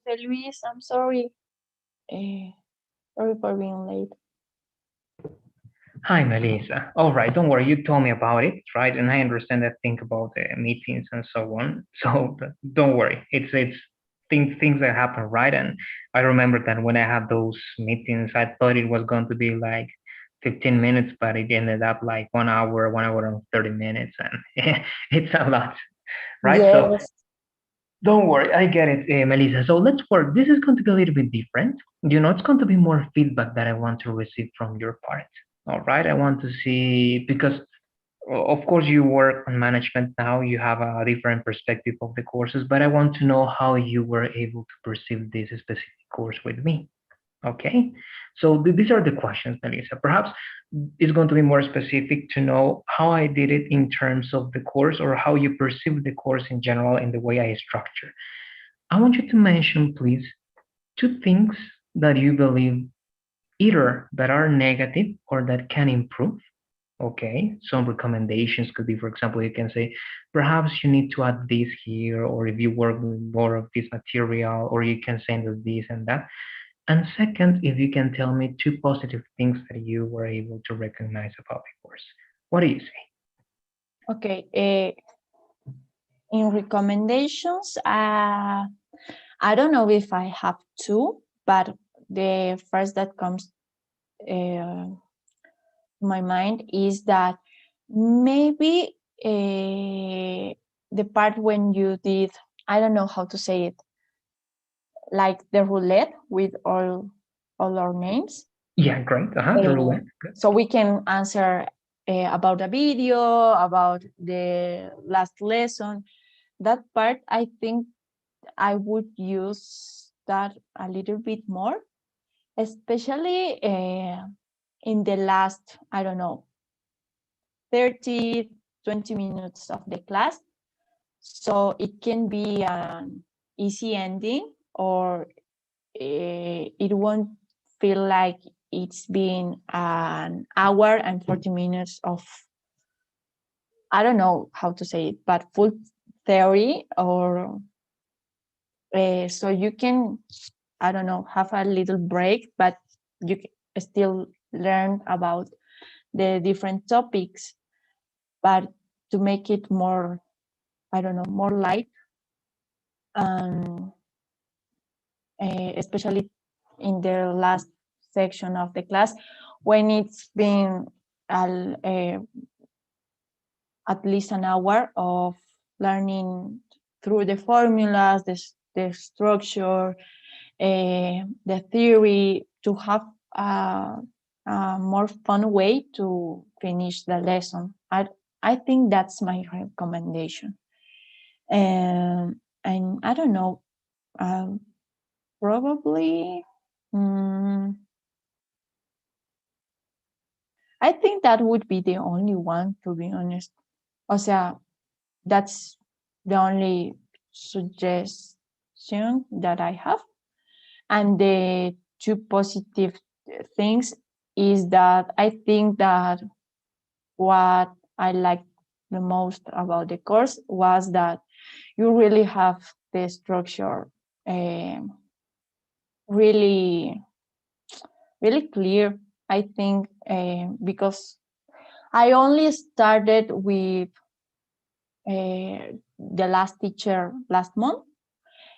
Jose Luis. I'm sorry. Sorry for being late. Hi, Melissa. All right, don't worry. You told me about it, right? And I understand that thing about the meetings and so on. So don't worry. It's things that happen, right? And I remember that when I had those meetings, I thought it was going to be like 15 minutes, but it ended up like 1 hour, 1 hour and 30 minutes, and it's a lot, right? So Yes. don't worry, I get it, Melissa. So let's work. This is going to be a little bit different. It's going to be more feedback that I want to receive from your part. All right, I want to see because, of course, you work on management now. You have a different perspective of the courses, but I want to know how you were able to perceive this specific course with me. Okay, so these are the questions, Melissa. Perhaps it's going to be more specific to know how I did it in terms of the course or how you perceive the course in general in the way I structure. I want you to mention, please, two things that you believe either that are negative or that can improve. Okay, some recommendations could be, for example, you can say, perhaps you need to add this here, or if you work with more of this material, or you can send us this and that. And second, if you can tell me two positive things that you were able to recognize about the course. What do you say? Okay. In recommendations, I don't know if I have two, but the first that comes to my mind is that maybe the part when you did, I don't know how to say it, like the roulette with all our names. Yeah, great. The roulette. Good. So we can answer about a video, about the last lesson. That part, I think I would use that a little bit more, especially in the last, I don't know, 30, 20 minutes of the class. So it can be an easy ending, or it won't feel like it's been an hour and 40 minutes of, I don't know how to say it, but full theory, or so you can, I don't know, have a little break, but you can still learn about the different topics. But to make it more, I don't know, more light, and especially in the last section of the class, when it's been at least an hour of learning through the formulas, the structure, the theory, to have a more fun way to finish the lesson. I think that's my recommendation. And I don't know, probably, I think that would be the only one, to be honest. O sea, that's the only suggestion that I have. And the two positive things is that I think that what I liked the most about the course was that you really have the structure really, really clear. I think because I only started with the last teacher last month,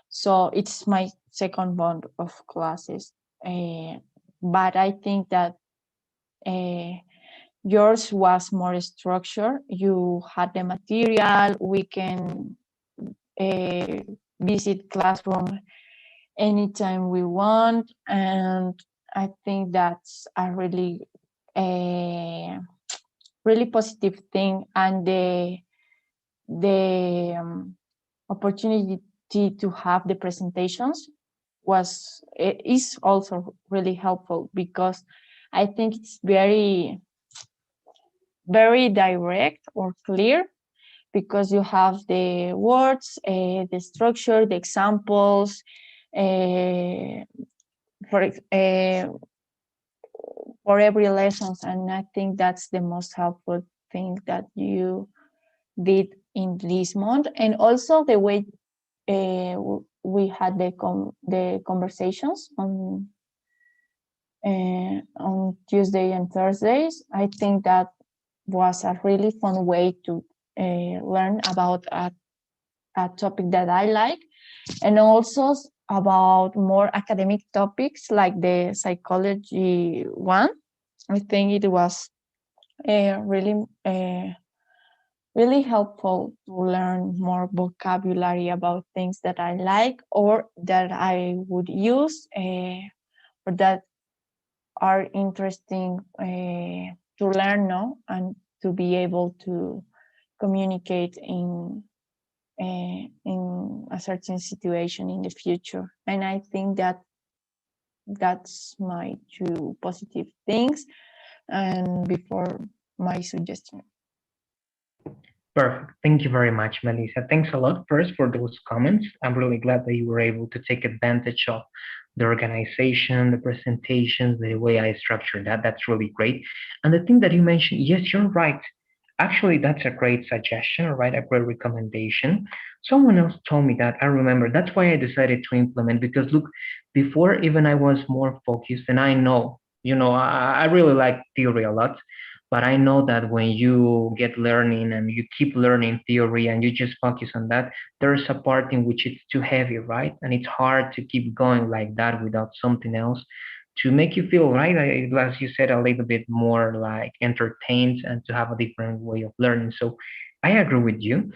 so it's my second month of classes. But I think that yours was more structured. You had the material. We can visit classroom anytime we want, and I think that's a really really positive thing. And the opportunity to have the presentations is also really helpful, because I think it's very, very direct or clear, because you have the words, the structure, the examples, for every lesson. And I think that's the most helpful thing that you did in this month. And also the way we had the conversations on Tuesday and Thursdays. I think that was a really fun way to learn about a topic that I like, and also about more academic topics like the psychology one. I think it was really really helpful to learn more vocabulary about things that I like or that I would use or that are interesting to learn, no, and to be able to communicate in a certain situation in the future. And I think that that's my two positive things. And before my suggestion. Perfect. Thank you very much, Melissa. Thanks a lot first for those comments. I'm really glad that you were able to take advantage of the organization, the presentations, the way I structured that. That's really great. And the thing that you mentioned, yes, you're right. Actually, that's a great suggestion, right? A great recommendation. Someone else told me that. I remember. That's why I decided to implement because look, before even I was more focused, and I know, I really like theory a lot, but I know that when you get learning and you keep learning theory and you just focus on that, there's a part in which it's too heavy, right? And it's hard to keep going like that without something else to make you feel right, as you said, a little bit more like entertained and to have a different way of learning. So I agree with you.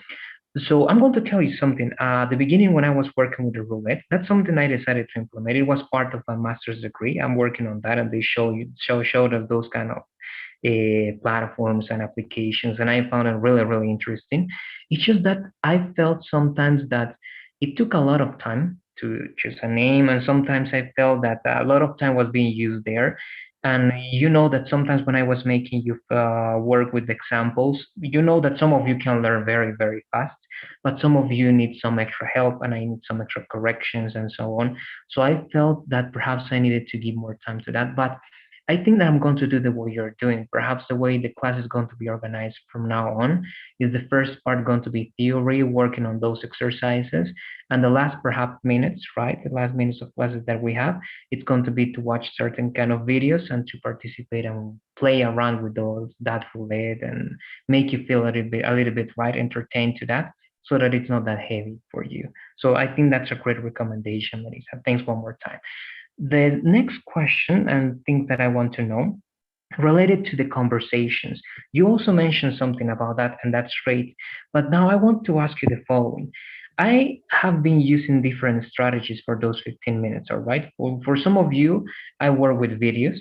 So I'm going to tell you something. At the beginning, when I was working with the roulette, that's something I decided to implement. It was part of my master's degree. I'm working on that, and they showed us those kind of platforms and applications, and I found it really, really interesting. It's just that I felt sometimes that it took a lot of time to choose a name, and sometimes I felt that a lot of time was being used there. And you know that sometimes when I was making you work with examples, you know that some of you can learn very, very fast, but some of you need some extra help, and I need some extra corrections and so on. So I felt that perhaps I needed to give more time to that, but I think that I'm going to do the way you're doing. Perhaps the way the class is going to be organized from now on is the first part going to be theory, working on those exercises, and the last perhaps minutes, right? The last minutes of classes that we have, it's going to be to watch certain kind of videos and to participate and play around with those that roulette and make you feel a little bit right, entertained to that, so that it's not that heavy for you. So I think that's a great recommendation, Melissa. Thanks one more time. The next question and things that I want to know related to the conversations. You also mentioned something about that, and that's great. But now I want to ask you the following. I have been using different strategies for those 15 minutes, all right? Well, for some of you, I work with videos,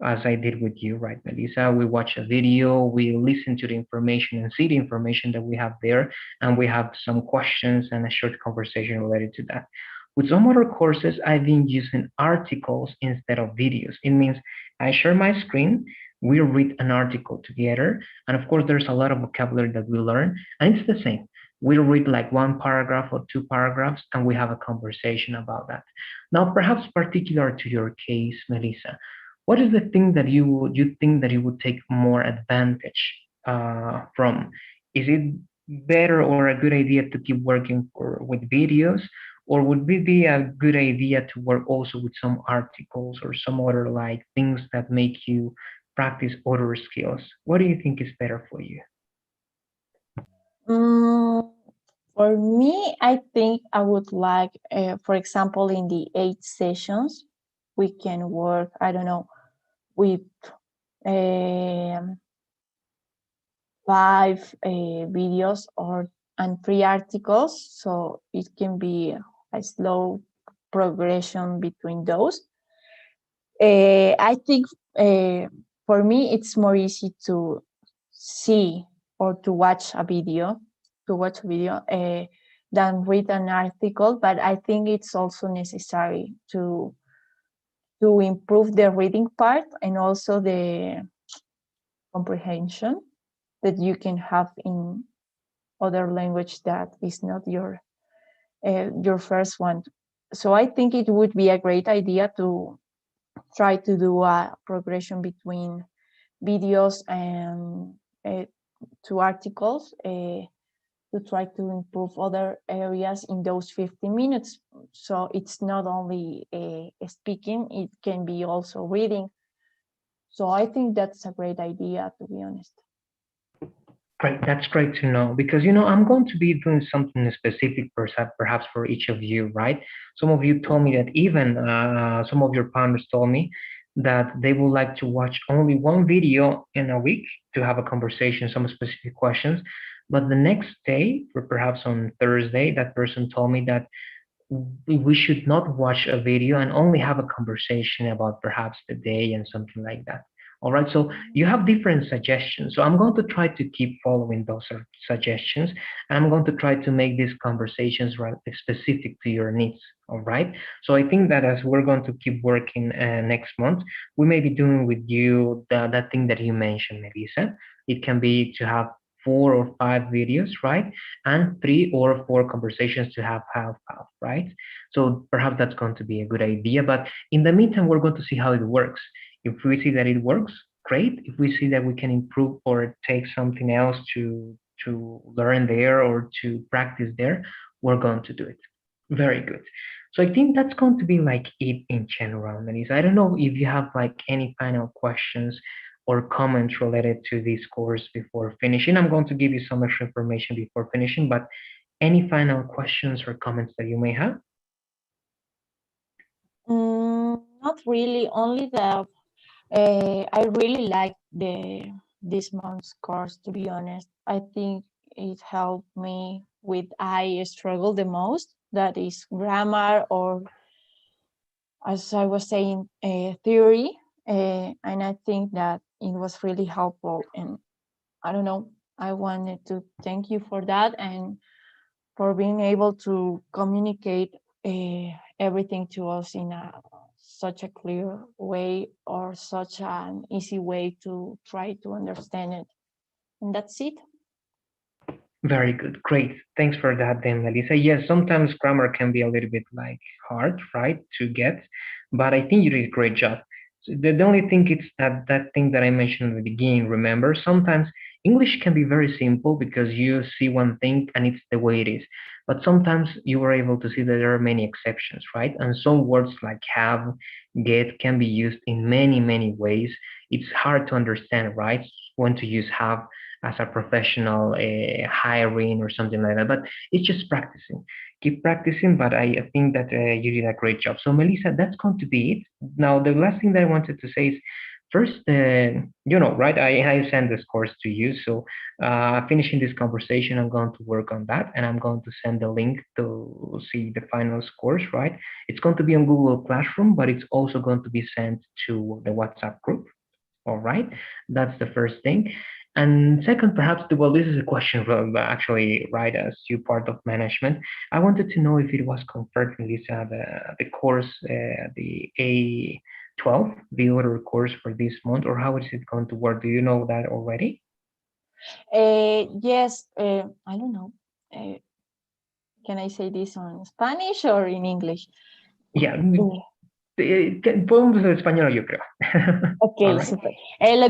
as I did with you, right, Melissa? We watch a video, we listen to the information and see the information that we have there, and we have some questions and a short conversation related to that. With some other courses, I've been using articles instead of videos. It means I share my screen, we read an article together, and of course, there's a lot of vocabulary that we learn, and it's the same. We read like one paragraph or two paragraphs, and we have a conversation about that. Now, perhaps particular to your case, Melissa, what is the thing that you think that you would take more advantage from? Is it better or a good idea to keep working with videos, or would it be a good idea to work also with some articles or some other like things that make you practice other skills? What do you think is better for you? Mm, for me, I think I would like, for example, in the 8 sessions, we can work, I don't know, with um, 5 videos and 3 articles. So it can be a slow progression between those. I think for me, it's more easy to see or to watch a video, than read an article. But I think it's also necessary to improve the reading part and also the comprehension that you can have in other language that is not your first one. So I think it would be a great idea to try to do a progression between videos and 2 articles. to try to improve other areas in those 15 minutes. So it's not only speaking, it can be also reading. So I think that's a great idea, to be honest. Great, that's great to know because I'm going to be doing something specific perhaps for each of you, right? Some of you told me that even some of your partners told me that they would like to watch only one video in a week to have a conversation, some specific questions. But the next day, or perhaps on Thursday, that person told me that we should not watch a video and only have a conversation about perhaps the day and something like that. All right, so you have different suggestions. So I'm going to try to keep following those suggestions, and I'm going to try to make these conversations right specific to your needs. All right. So I think that as we're going to keep working next month, we may be doing with you that thing that you mentioned, Melissa. It can be to have 4 or 5 videos, right? And 3 or 4 conversations to have half, right? So perhaps that's going to be a good idea. But in the meantime, we're going to see how it works. If we see that it works, great. If we see that we can improve or take something else to learn there or to practice there, we're going to do it. Very good. So I think that's going to be like it in general, Melissa. I don't know if you have like any final questions or comments related to this course before finishing. I'm going to give you some extra information before finishing, but any final questions or comments that you may have? Not really, only that I really like this month's course, to be honest. I think it helped me with I struggle the most, that is grammar, or as I was saying, theory. And I think that it was really helpful. And I don't know, I wanted to thank you for that and for being able to communicate everything to us in such a clear way, or such an easy way to try to understand it. And that's it. Very good. Great. Thanks for that then, Melissa. Yes, sometimes grammar can be a little bit like hard, right, to get, but I think you did a great job. So the only thing is that thing that I mentioned at the beginning, remember, sometimes English can be very simple because you see one thing and it's the way it is. But sometimes you are able to see that there are many exceptions, right? And some words like have, get can be used in many, many ways. It's hard to understand, right? When to use have as a professional hiring or something like that. But it's just practicing. Keep practicing. But I think that you did a great job. So Melissa, that's going to be it. Now the last thing that I wanted to say is first, right? I send this course to you. So finishing this conversation, I'm going to work on that, and I'm going to send the link to see the final scores. Right? It's going to be on Google Classroom, but it's also going to be sent to the WhatsApp group. All right, that's the first thing. And second, perhaps, well, this is a question from actually, right, as you part of management. I wanted to know if it was confirmed, Lisa, the course, the A12, the order course for this month, or how is it going to work? Do you know that already? Yes, I don't know. Can I say this on Spanish or in English? Yeah, podemos en español, yo creo. Ok, All right. super. Lo que